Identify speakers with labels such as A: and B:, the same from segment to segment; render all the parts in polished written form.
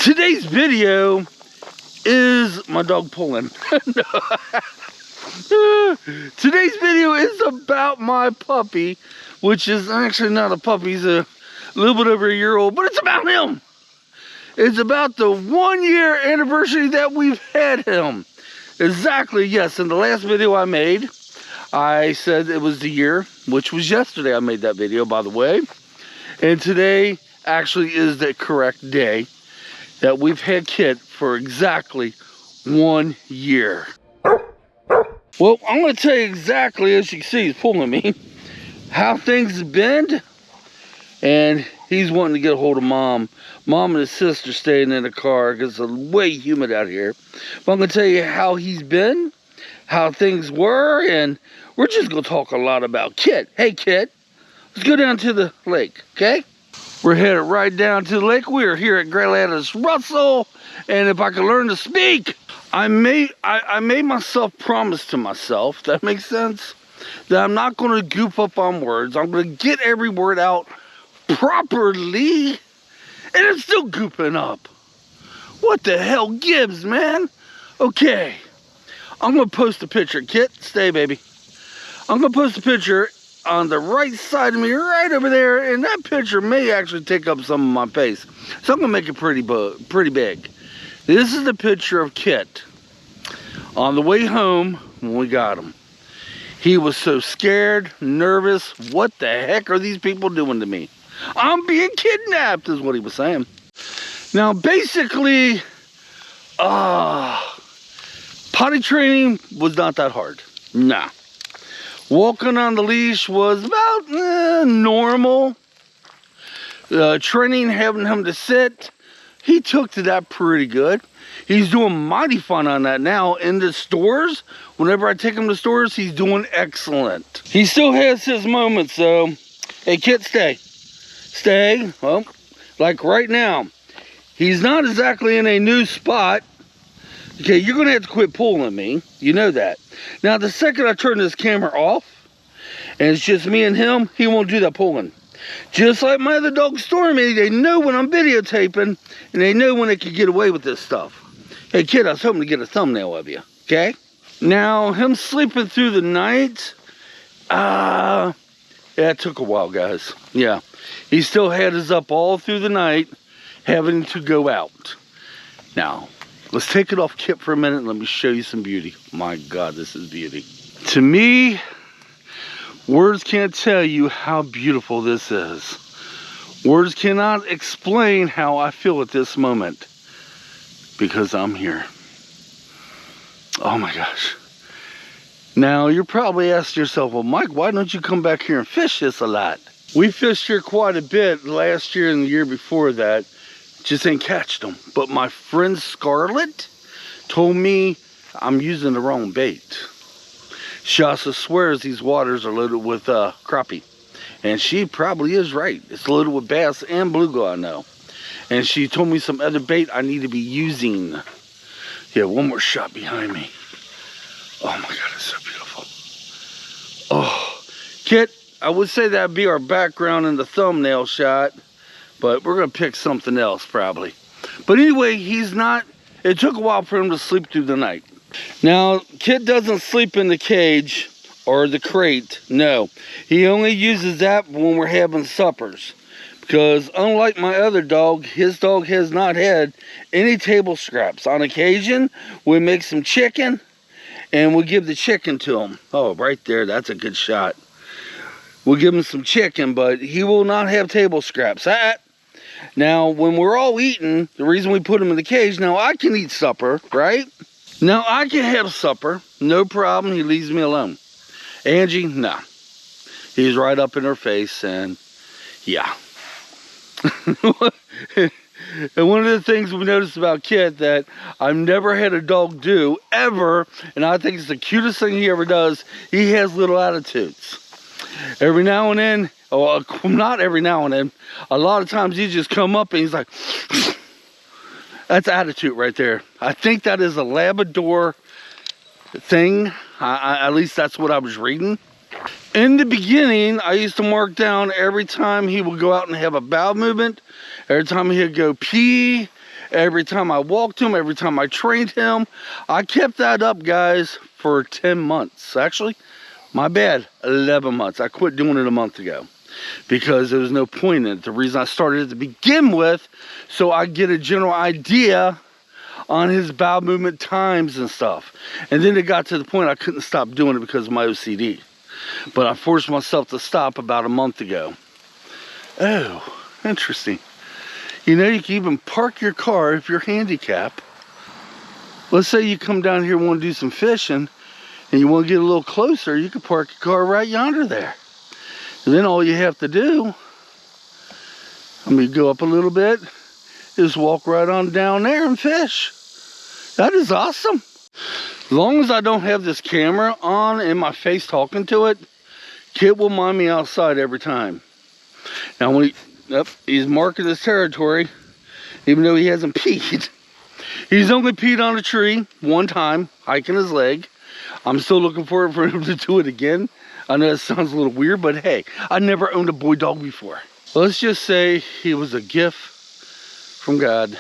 A: Today's video is my dog pulling. Today's video is about my puppy, which is actually not a puppy. He's a little bit over a year old, but it's about him. It's about the 1 year anniversary that we've had him. Exactly, yes. In the last video I made, I said it was the year, which was yesterday I made that video, by the way. And today actually is the correct day that we've had Kitt for exactly 1 year. Well, I'm going to tell you exactly, as you can see, he's pulling me, how things have been. And he's wanting to get a hold of Mom. Mom and his sister staying in the car because it's way humid out here. But I'm going to tell you how he's been, how things were, and we're just going to talk a lot about Kitt. Hey, Kitt, let's go down to the lake, okay? We're headed right down to the lake. We are here at Gladys Russell, and if I could learn to speak, I made myself promise to myself, that makes sense, that I'm not going to goof up on words. I'm going to get every word out properly, and it's still goofing up. What the hell gives, man? Okay, I'm going to post a picture. Kitt, stay, baby. I'm going to post a picture on the right side of me, right over there, and that picture may actually take up some of my face. So I'm going to make it pretty big. This is the picture of Kitt on the way home when we got him. He was so scared, nervous. What the heck are these people doing to me? I'm being kidnapped, is what he was saying. Now, basically, potty training was not that hard. Nah. Walking on the leash was about normal. Training, having him to sit, he took to that pretty good. He's doing mighty fun on that now. In the stores, whenever I take him to stores, he's doing excellent. He still has his moments, though. Hey, Kitt, stay. Stay. Well, like right now, he's not exactly in a new spot. Okay, you're going to have to quit pulling me. You know that. Now, the second I turn this camera off, and it's just me and him, he won't do that pulling. Just like my other dog, Stormy, they know when I'm videotaping, and they know when they can get away with this stuff. Hey, Kitt, I was hoping to get a thumbnail of you, okay? Now, him sleeping through the night, yeah, it took a while, guys. Yeah, he still had us up all through the night, having to go out. Now, let's take it off Kitt for a minute and let me show you some beauty. My God, this is beauty. To me, words can't tell you how beautiful this is. Words cannot explain how I feel at this moment because I'm here. Oh my gosh. Now, you're probably asking yourself, well, Mike, why don't you come back here and fish this a lot? We fished here quite a bit last year and the year before that. Just ain't catched them. But my friend Scarlett told me I'm using the wrong bait. She also swears these waters are loaded with crappie. And she probably is right. It's loaded with bass and bluegill, I know. And she told me some other bait I need to be using. Yeah, one more shot behind me. Oh my God, it's so beautiful. Oh, Kitt, I would say that'd be our background in the thumbnail shot. But we're going to pick something else probably. But anyway, it took a while for him to sleep through the night. Now, Kitt doesn't sleep in the cage or the crate. No, he only uses that when we're having suppers. Because unlike my other dog, his dog has not had any table scraps. On occasion, we make some chicken and we give the chicken to him. Oh, right there, that's a good shot. We'll give him some chicken, but he will not have table scraps. Now, when we're all eating, the reason we put him in the cage, now I can eat supper, right? Now I can have supper, no problem, he leaves me alone. Angie, nah. He's right up in her face, and yeah. And one of the things we noticed about Kitt that I've never had a dog do, ever, and I think it's the cutest thing he ever does, he has little attitudes. Every now and then, oh, not every now and then, a lot of times he just come up and he's like, that's attitude right there. I think that is a Labrador thing. At least that's what I was reading. In the beginning, I used to mark down every time he would go out and have a bowel movement, every time he'd go pee, Every time I walked him, every time I trained him. I kept that up, guys, for 10 months. Actually, my bad, 11 months. I quit doing it a month ago because there was no point in it. The reason I started it to begin with, so I get a general idea on his bowel movement times and stuff. And then it got to the point I couldn't stop doing it because of my OCD. But I forced myself to stop about a month ago. Oh, interesting. You know, you can even park your car if you're handicapped. Let's say you come down here and want to do some fishing and you want to get a little closer, you can park your car right yonder there. And then all you have to do, let me go up a little bit, is walk right on down there and fish. That is awesome. As long as I don't have this camera on in my face talking to it, Kitt will mind me outside every time. Now when he's marking his territory, even though he hasn't peed. He's only peed on a tree one time, hiking his leg. I'm still looking forward for him to do it again. I know that sounds a little weird, but hey, I never owned a boy dog before. Let's just say he was a gift from God.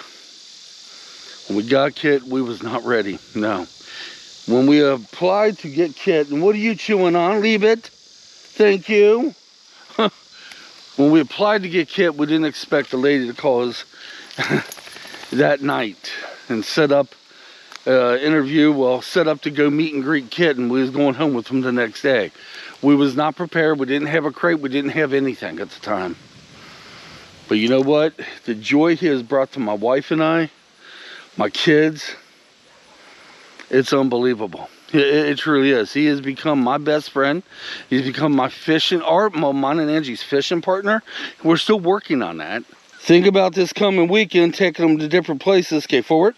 A: When we got Kitt, we was not ready, no. When we applied to get Kitt, and what are you chewing on? Leave it. Thank you. When we applied to get Kitt, we didn't expect the lady to call us that night and set up interview, well, set up to go meet and greet Kitt, and we was going home with him the next day. We was not prepared. We didn't have a crate. We didn't have anything at the time. But you know what? The joy he has brought to my wife and I, my kids, it's unbelievable. It truly is. He has become my best friend. He's become my fishing, mine and Angie's fishing partner. We're still working on that. Think about this coming weekend, taking them to different places, okay, forward,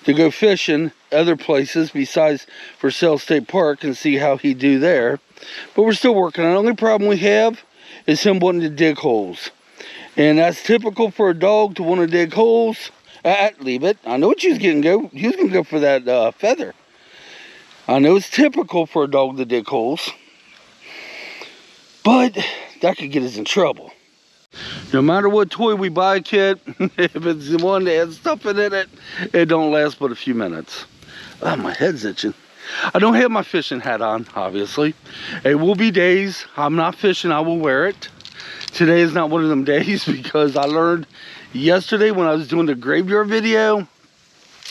A: to go fishing other places besides for Sale State Park and see how he do there. But we're still working on it. The only problem we have is him wanting to dig holes. And that's typical for a dog to want to dig holes. Leave it. I know what you was getting go. He was going to go for that feather. I know it's typical for a dog to dig holes, but that could get us in trouble. No matter what toy we buy, Kitt, if it's the one that has stuff in it, it don't last but a few minutes. Oh, my head's itching. I don't have my fishing hat on, obviously. It will be days I'm not fishing, I will wear it. Today is not one of them days because I learned yesterday when I was doing the graveyard video,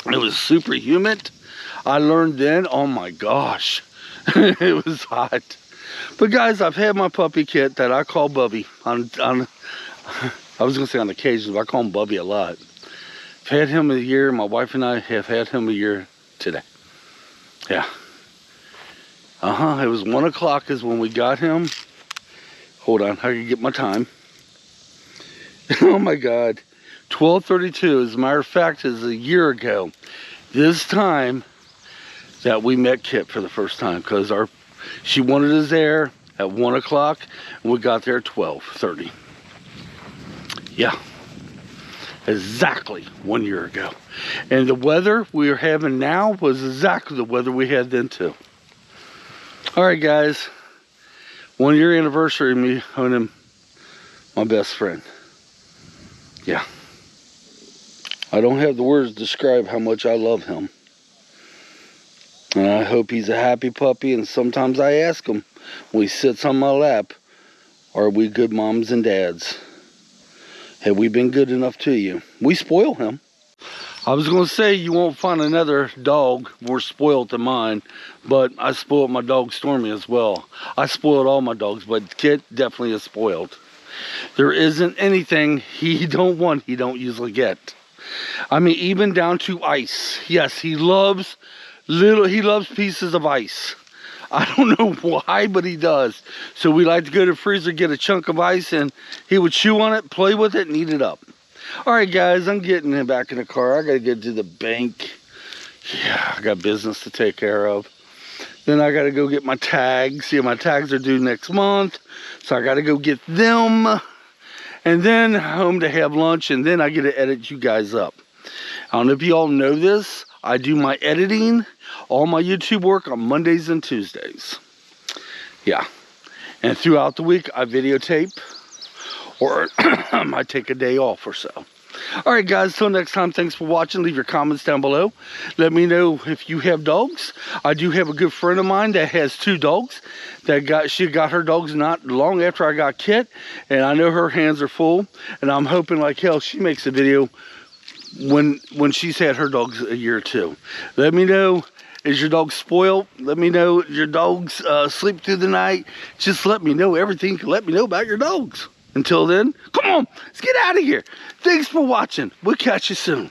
A: it was super humid. I learned then, oh my gosh, it was hot. But guys, I've had my puppy Kitt that I call Bubby. I was gonna say on occasion, but I call him Bubby a lot. I've had him a year. My wife and I have had him a year today. Yeah. It was 1 o'clock is when we got him. Hold on, I can get my time. Oh my God. 12:32, as a matter of fact, is a year ago. This time that we met Kitt for the first time, because she wanted us there at 1 o'clock and we got there at 12:30. Yeah, exactly 1 year ago. And the weather we are having now was exactly the weather we had then too. All right, guys, 1 year anniversary of me owning my best friend. Yeah, I don't have the words to describe how much I love him. And I hope he's a happy puppy, and sometimes I ask him when he sits on my lap, are we good moms and dads? Have we been good enough to you? We spoil him. I was going to say you won't find another dog more spoiled than mine, but I spoiled my dog Stormy as well. I spoiled all my dogs, but Kitt definitely is spoiled. There isn't anything he don't want, he don't usually get. I mean, even down to ice. Yes, he loves pieces of ice. I don't know why, but he does. So we like to go to the freezer, get a chunk of ice, and he would chew on it, play with it, and eat it up. All right, guys, I'm getting him back in the car. I got to get to the bank. Yeah, I got business to take care of. Then I got to go get my tags. Yeah, my tags are due next month, so I got to go get them. And then home to have lunch, and then I get to edit you guys up. I don't know if you all know this. I do my editing, all my YouTube work on Mondays and Tuesdays. Yeah. And throughout the week, I videotape, or I might take a day off or so. All right, guys, till next time, thanks for watching. Leave your comments down below. Let me know if you have dogs. I do have a good friend of mine that has 2 dogs. She got her dogs not long after I got Kitt, and I know her hands are full, and I'm hoping like hell she makes a video when she's had her dogs a year or 2. Let me know, is your dog spoiled? Let me know, your dogs sleep through the night? Just let me know everything you can let me know about your dogs. Until then, come on, let's get out of here. Thanks for watching. We'll catch you soon.